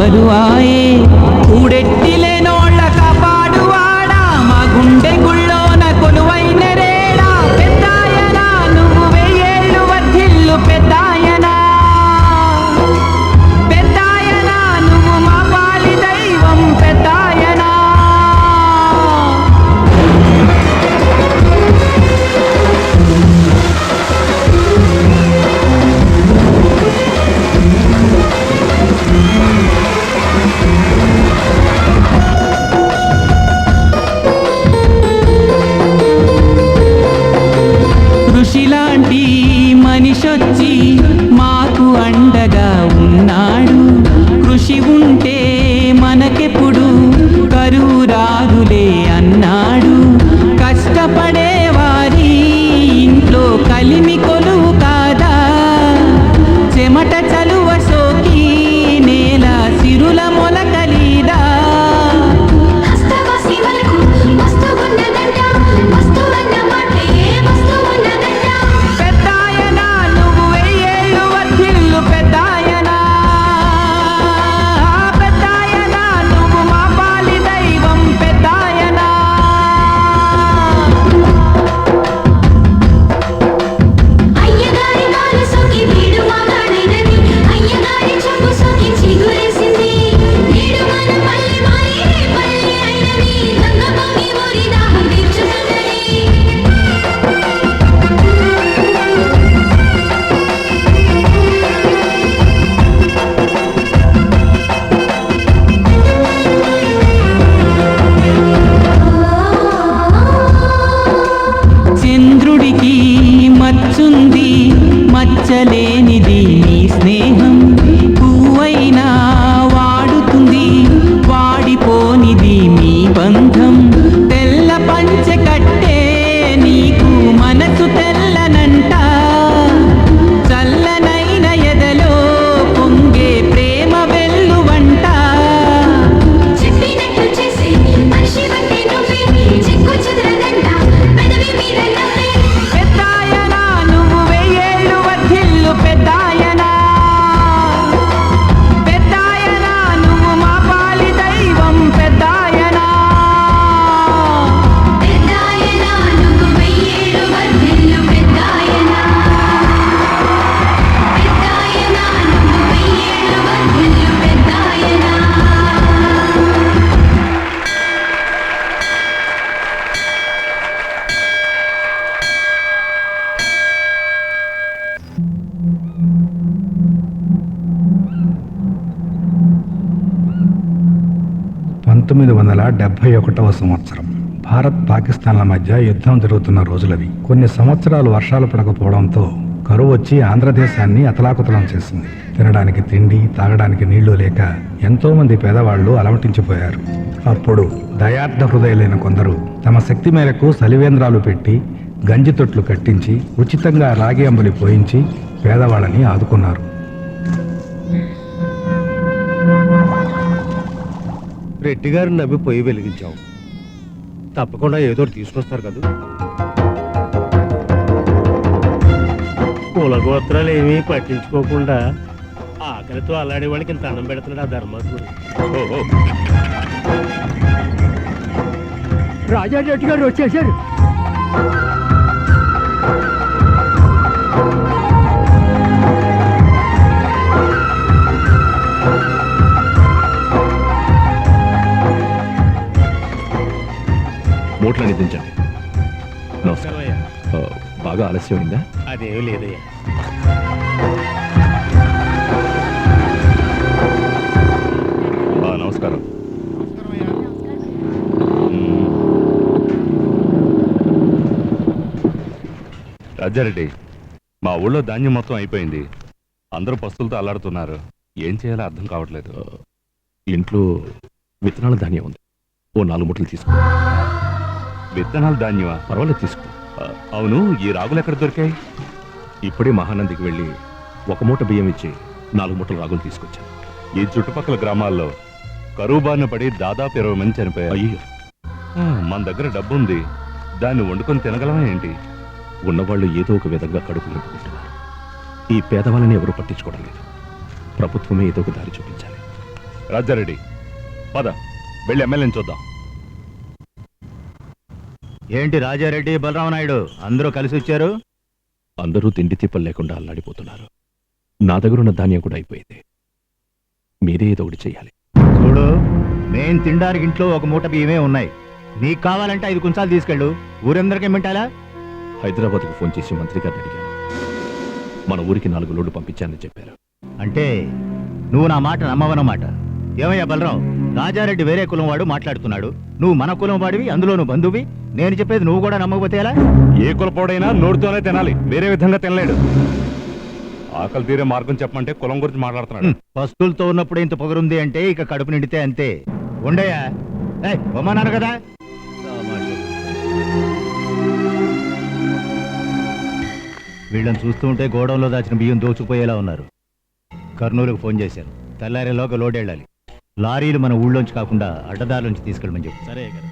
బరువాయే కూడెట్టిలేనోళ్ళ కాపాడువాడా మా గుండె గుళ్ళోన కొలువైన రేడా పెద్దాయనా నువ్వు వెయ్యేళ్ళు వర్ధిల్లు పెద్దాయనా పెద్దాయనా నువ్వు మా పాలి దైవం పెద్దాయనా కృషిలాంటి మనిషొచ్చి మాకు అండగా ఉన్నాడు కృషి ఉంటే మనకెప్పుడు కరువు రాదులే అన్నాడు కష్టపడే వారి ఇంట్లో కలిమి కొలువు కాదా చెమట చలువ సోకి నేల సిరుల మొలకలీదా పెద్దాయనా నువ్వు వెయ్యేళ్ళు వర్ధిల్లు పెద్దాయనా పెద్దాయనా నువ్వు మా పాలి దైవం పెద్దాయనా అయ్యగారి కాలు సోకి వీడు మాట్లాడినది అయ్యగారి చెప్పు సోకి చిగురేసింది వీడు మనం మళ్ళీ మారి పల్లి అయినది గంగబావి ఊరి దాహం తీర్చుతున్నది చంద్రుడికి మచ్చుంది మచ్చలేనిది నీ స్నేహం పువ్వైనా వాడుతుంది వాడిపోనిది మీ బంధం తెల్ల పంచె కట్టే నీకు మనసు తెల్లనంట చల్లనైన ఎదలో పొంగే ప్రేమ వెల్లువంట చెప్పినట్టు చేసి మనిషి వంటి నువ్వే చిక్కు చెదరదంట పెదవి మీద నవ్వే పెద్దాయనా నువ్వు వెయ్యేళ్ళు వర్ధిల్లు పెద్దాయనా పెద్దాయనా నువ్వు మా పాలి దైవం పెద్దాయనా పెద్దాయనా నువ్వు వెయ్యేళ్ళు వర్ధిల్లు పెద్దాయనా పెద్దాయనా నువ్వు వెయ్యేళ్ళు వర్ధిల్లు పెద్దాయనా 1971వ సంవత్సరం భారత్ పాకిస్తాన్ల మధ్య యుద్ధం జరుగుతున్న రోజులవి. కొన్ని సంవత్సరాలు వర్షాలు పడకపోవడంతో కరువు వచ్చి ఆంధ్రదేశాన్ని అతలాకుతలం చేసింది. తినడానికి తిండి, తాగడానికి నీళ్లు లేక ఎంతో మంది పేదవాళ్లు అలమటించిపోయారు. అప్పుడు దయార్థ హృదయులైన కొందరు తమ శక్తి మేరకు సలివేంద్రాలు పెట్టి గంజి తొట్లు కట్టించి ఉచితంగా రాగి అంబలి పోయించి పేదవాళ్ళని ఆదుకున్నారు. రెడ్డి గారిని నవ్వి పొయ్యి వెలిగించాం. తప్పకుండా ఏదో తీసుకొస్తారు కదా. కుల గోత్రాలు ఏమీ పట్టించుకోకుండా ఆకలితో అలాడే వాళ్ళకి ఇంత అన్నం పెడుతున్నాడు ఆ ధర్మాత్ముడు. రాజా రెడ్డి గారు వచ్చేసారు. మూట్లని దించండి. నమస్కారం. బాగా ఆలస్యమైందా? అదేమీ లేదయ్యా. నమస్కారం. రాజారెడ్డి, మా ఊళ్ళో ధాన్యం మొత్తం అయిపోయింది. అందరూ పస్తులతో అల్లాడుతున్నారు. ఏం చేయాలో అర్థం కావట్లేదు. ఇంట్లో విత్తనాల ధాన్యం ఉంది. ఓ 4 మూటలు తీసుకో. విత్తనాల ధాన్యమా? పర్వాలేదు, తీసుకో. అవును, ఈ రాగులు ఎక్కడ దొరికాయి? ఇప్పుడే మహానందికి వెళ్ళి 1 మూట బియ్యం ఇచ్చి 4 మూటల రాగులు తీసుకొచ్చాను. ఈ చుట్టుపక్కల గ్రామాల్లో కరువు బారిన పడి దాదాపు 20 మంది చనిపోయారు. అయ్యో, మన దగ్గర డబ్బు ఉంది, దాన్ని వండుకొని తినగలమా ఏంటి? ఉన్నవాళ్ళు ఏదో ఒక విధంగా కడుపు నింపుకుంటున్నారు. ఈ పేదవాళ్ళని ఎవరూ పట్టించుకోవడం లేదు. ప్రభుత్వమే ఏదో ఒక దారి చూపించాలి. రాజారెడ్డి పద వెళ్ళి ఎమ్మెల్యేని చూద్దాం. ఏంటి రాజారెడ్డి, బలరామనాయుడు అందరూ కలిసి వచ్చారు? అందరూ తిండి తిప్పలు లేకుండా అల్లాడిపోతున్నారు. నా దగ్గరున్న ధాన్యం కూడా అయిపోయింది. మీరే ఏదో ఒకటి చెయ్యాలి. చూడు, మేం తినడానికి ఇంట్లో ఒక మూట బియ్యమే ఉన్నాయి. నీకు కావాలంటే 5 కుంచాలు తీసుకెళ్ళు. ఊరందరికీ మింటాలా? హైదరాబాద్కు ఫోన్ చేసి మంత్రి గారిని అడిగాను. మన ఊరికి 4 లోడ్లు పంపించానని చెప్పారు. అంటే నువ్వు నా మాట నమ్మవన్నమాట. ఏమయ్యా బలరాం, రాజారెడ్డి వేరే కులం వాడు మాట్లాడుతున్నాడు. నువ్వు మన కులం వాడివి, అందులో నువ్వు బంధువి. నేను చెప్పేది నువ్వు కూడా నమ్మకపోతే ఎలా? ఏ కులపోడైనా నోటితోనే తినాలి, వేరే విధంగా తినలేడు. ఆకలి తీరే మార్గం చెప్పమంటే కులం గురించి మాట్లాడుతున్నాడు. పస్తులతో ఉన్నప్పుడు ఇంత పొగరుంది అంటే ఇక కడుపు నిండితే అంతే. ఉండయా బొమ్మన్నాను కదా. వీళ్ళని చూస్తూ ఉంటే గోడౌన్లో దాచిన బియ్యం దోచుకుపోయేలా ఉన్నారు. కర్నూలుకు ఫోన్ చేశాను. తెల్లారేలోగా లోడ్ వెళ్ళాలి. లారీలు మన ఊళ్ళోంచి కాకుండా అడ్డదారులోంచి తీసుకెళ్ళమని చెప్పు. సరే కదా.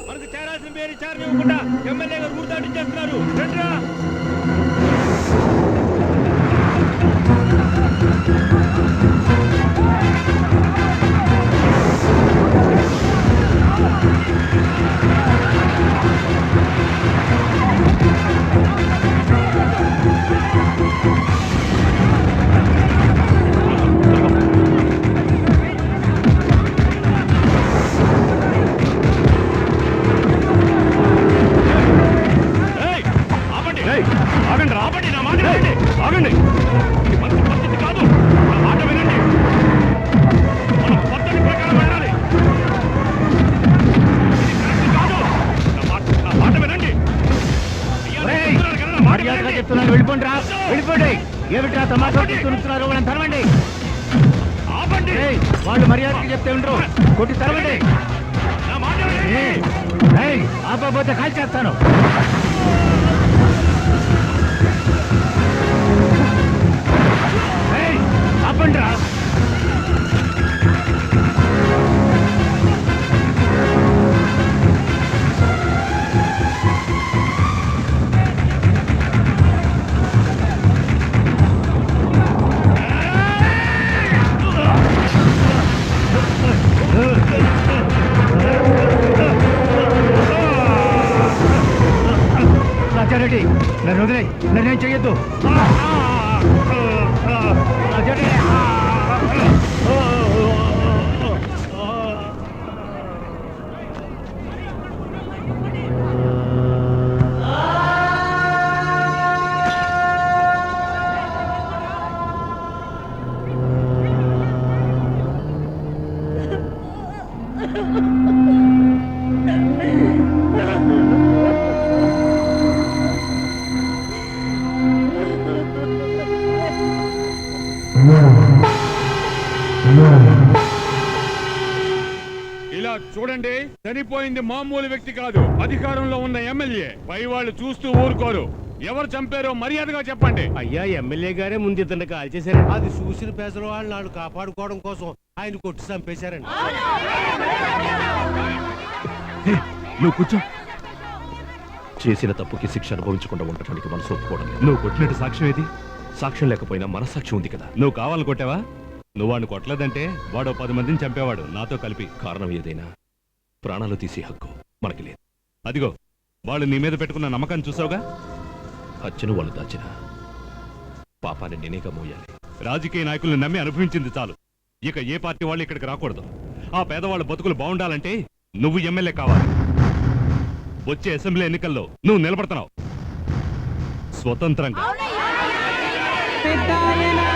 మనకు చేరాల్సిన పేరు చారని ఇవ్వకుండా ఎమ్మెల్యే గారు ఊరు దాటించేస్తున్నారు. చెప్తున్నాను, వెళ్ళిపోండి రా, వెళ్ళిపోండి. ఏమిట్రా తమాషా చూస్తున్నారు? వాళ్ళని తరవండి. వాళ్ళు మర్యాదకి చెప్తే ఉండరు, కొట్టి తరవండి. ఆపకపోతే కాల్ చేస్తాను. ఆపండి రా. రాజారెడ్డి, నన్ను వదిలే, నన్నేం చెయ్యొద్దు. రాజారెడ్డి, ఇలా చూడండి, చనిపోయింది మామూలు వ్యక్తి కాదు, అధికారంలో ఉన్న ఎమ్మెల్యే. పై వాళ్ళు చూస్తూ ఊరుకోరు. ఎవరు చంపారో మర్యాదగా చెప్పండి. అయ్యా, ఎమ్మెల్యే గారే ముందు ఇతన్ని కాల్ చేశారు. అది చూసిన పేసల వాళ్ళు నాడు కాపాడుకోవడం కోసం ఆయన కొట్టి చంపేశారండి. నువ్వు కూర్చో. చేసిన తప్పుకి శిక్ష అనుభవించకుండా ఉండటానికి మనసు ఒప్పుకోవడం లేదు. నువ్వు కొట్టినట్టు సాక్ష్యం ఏది? సాక్ష్యం లేకపోయినా మనసాక్ష్యం ఉంది కదా. నువ్వు కావాలని కొట్టావా? నువ్వు వాడిని కొట్టలేదంటే వాడు 10 మందిని చంపేవాడు, నాతో కలిపి. కారణం ఏదైనా ప్రాణాలు తీసే హక్కు మనకి లేదు. అదిగో వాళ్ళు నీ మీద పెట్టుకున్న నమ్మకాన్ని చూసావుగా. హత్యను వాళ్ళు దాచిన పాపాన్ని నేనేగా మోయాలి. రాజకీయ నాయకులను నమ్మి అనుభవించింది చాలు. ఇక ఏ పార్టీ వాళ్ళు ఇక్కడికి రాకూడదు. ఆ పేదవాళ్ళ బతుకులు బాగుండాలంటే నువ్వు ఎమ్మెల్యే కావాలి. వచ్చే అసెంబ్లీ ఎన్నికల్లో నువ్వు నిలబడుతున్నావు స్వతంత్రంగా. పెద్దాయనా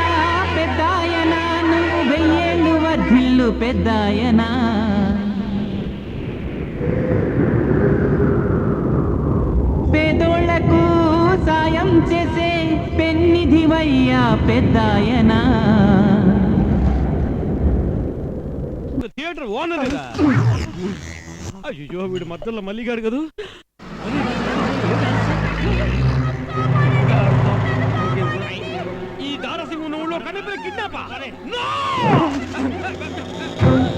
పెద్దాయనా నువ్వు 1000 ఏళ్ళు వర్ధిల్లు పెద్దాయనా. పేదోళ్లకు సాయం చేసే పెన్నిధివయ్యా పెద్దాయనా. థియేటర్ ఓనర్ కదా. అయ్యో, వీడు మధ్యలో మల్లిగాడు కదా. ఈ దారసింగ్ ఉన్న ఊళ్ళో కనిపే కిడ్నాపా.